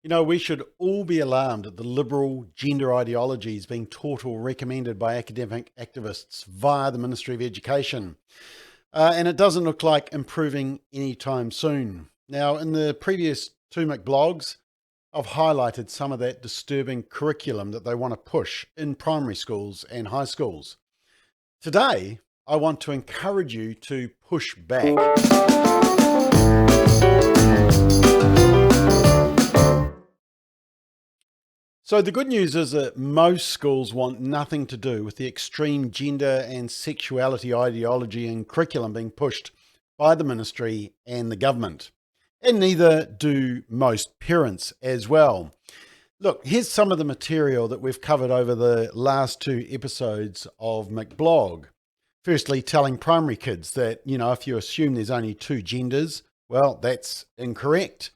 You know, we should all be alarmed at the liberal gender ideologies being taught or recommended by academic activists via the Ministry of Education. And it doesn't look like improving anytime soon. Now, in the previous two McBlogs, I've highlighted some of that disturbing curriculum that they want to push in primary schools and high schools. Today, I want to encourage you to push back. So the good news is that most schools want nothing to do with the extreme gender and sexuality ideology and curriculum being pushed by the ministry and the government. And neither do most parents as well. Look, here's some of the material that we've covered over the last two episodes of McBLOG. Firstly, telling primary kids that, if you assume there's only two genders, well, that's incorrect.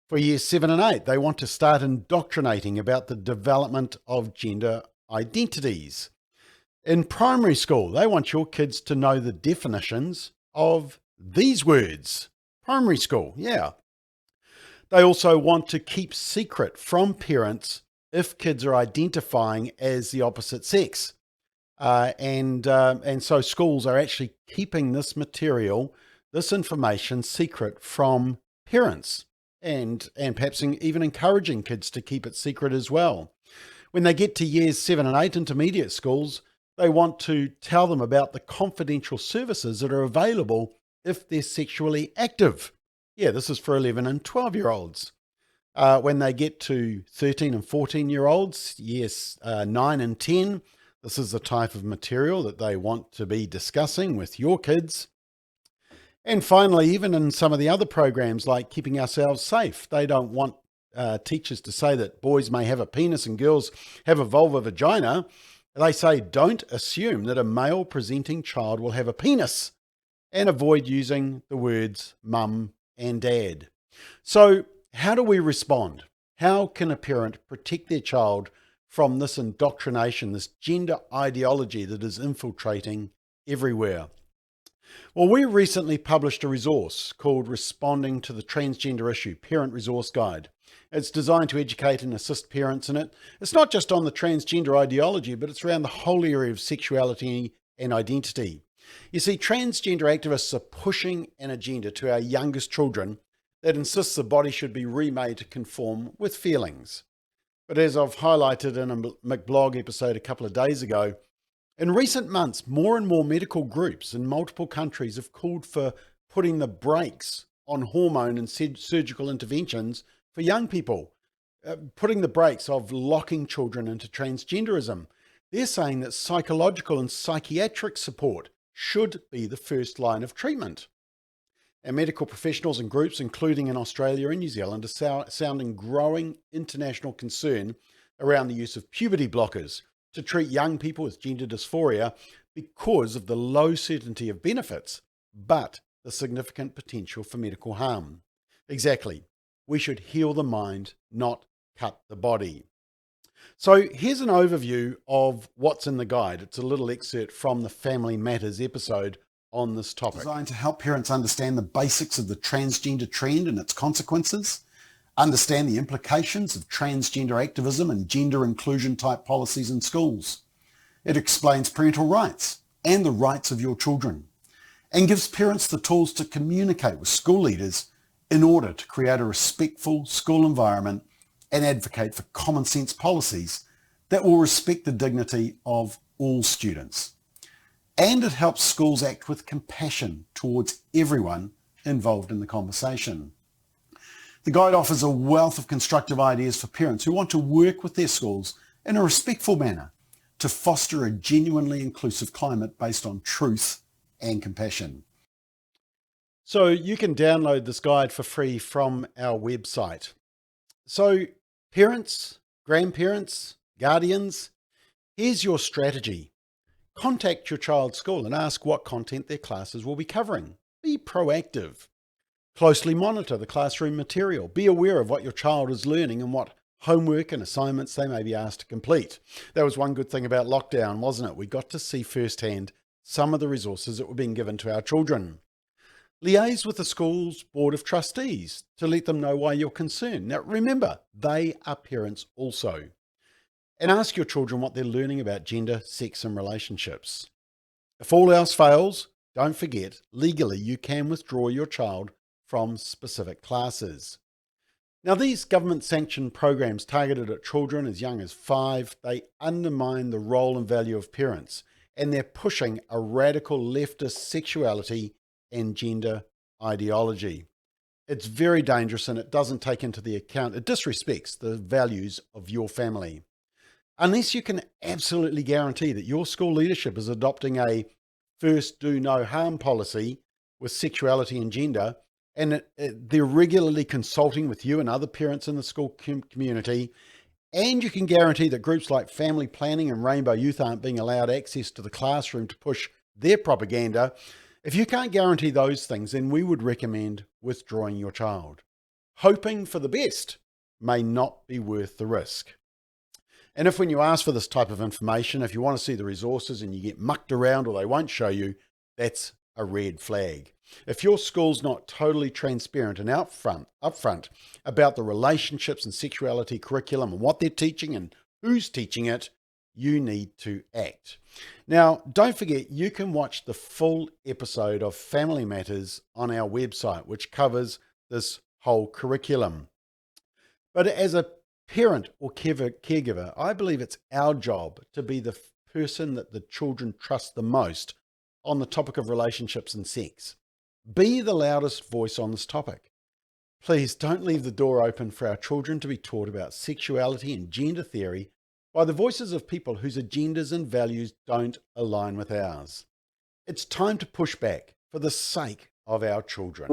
For years 7 and 8, they want to start indoctrinating about the development of gender identities. In primary school, they want your kids to know the definitions of these words. Primary school, yeah. They also want to keep secret from parents if kids are identifying as the opposite sex. And so schools are actually keeping this material, this information secret from parents. And perhaps even encouraging kids to keep it secret as well. When they get to years 7 and 8, intermediate schools, they want to tell them about the confidential services that are available if they're sexually active. Yeah, this is for 11 and 12-year-olds. When they get to 13 and 14-year-olds, years 9 and 10, this is the type of material that they want to be discussing with your kids. And finally, even in some of the other programs like Keeping Ourselves Safe, they don't want teachers to say that boys may have a penis and girls have a vulva vagina. They say don't assume that a male presenting child will have a penis, and avoid using the words mum and dad. So how do we respond? How can a parent protect their child from this indoctrination, this gender ideology that is infiltrating everywhere? Well, we recently published a resource called Responding to the Transgender Issue, Parent Resource Guide. It's designed to educate and assist parents in it. It's not just on the transgender ideology, but it's around the whole area of sexuality and identity. You see, transgender activists are pushing an agenda to our youngest children that insists the body should be remade to conform with feelings. But as I've highlighted in a McBLOG episode a couple of days ago, in recent months, more and more medical groups in multiple countries have called for putting the brakes on hormone and surgical interventions for young people, putting the brakes of locking children into transgenderism. They're saying that psychological and psychiatric support should be the first line of treatment. And medical professionals and groups, including in Australia and New Zealand, are sounding growing international concern around the use of puberty blockers to treat young people with gender dysphoria because of the low certainty of benefits, but the significant potential for medical harm. Exactly. We should heal the mind, not cut the body. So here's an overview of what's in the guide. It's a little excerpt from the Family Matters episode on this topic. Designed to help parents understand the basics of the transgender trend and its consequences, understand the implications of transgender activism and gender inclusion type policies in schools. It explains parental rights and the rights of your children, and gives parents the tools to communicate with school leaders in order to create a respectful school environment and advocate for common sense policies that will respect the dignity of all students. And it helps schools act with compassion towards everyone involved in the conversation. The guide offers a wealth of constructive ideas for parents who want to work with their schools in a respectful manner to foster a genuinely inclusive climate based on truth and compassion. So you can download this guide for free from our website. So parents, grandparents, guardians, here's your strategy. Contact your child's school and ask what content their classes will be covering. Be proactive. Closely monitor the classroom material. Be aware of what your child is learning and what homework and assignments they may be asked to complete. That was one good thing about lockdown, wasn't it? We got to see firsthand some of the resources that were being given to our children. Liaise with the school's board of trustees to let them know why you're concerned. Now remember, they are parents also. And ask your children what they're learning about gender, sex and relationships. If all else fails, don't forget, legally you can withdraw your child from specific classes. Now, these government-sanctioned programs targeted at children as young as 5, they undermine the role and value of parents, and they're pushing a radical leftist sexuality and gender ideology. It's very dangerous and it doesn't take into the account, it disrespects the values of your family. Unless you can absolutely guarantee that your school leadership is adopting a first do no harm policy with sexuality and gender, and they're regularly consulting with you and other parents in the school community, and you can guarantee that groups like Family Planning and Rainbow Youth aren't being allowed access to the classroom to push their propaganda. If you can't guarantee those things, then we would recommend withdrawing your child. Hoping for the best may not be worth the risk. And if when you ask for this type of information, if you want to see the resources and you get mucked around or they won't show you, that's a red flag. If your school's not totally transparent and upfront about the relationships and sexuality curriculum and what they're teaching and who's teaching it, you need to act. Now, don't forget, you can watch the full episode of Family Matters on our website, which covers this whole curriculum. But as a parent or caregiver, I believe it's our job to be the person that the children trust the most on the topic of relationships and sex. Be the loudest voice on this topic. Please don't leave the door open for our children to be taught about sexuality and gender theory by the voices of people whose agendas and values don't align with ours. It's time to push back for the sake of our children.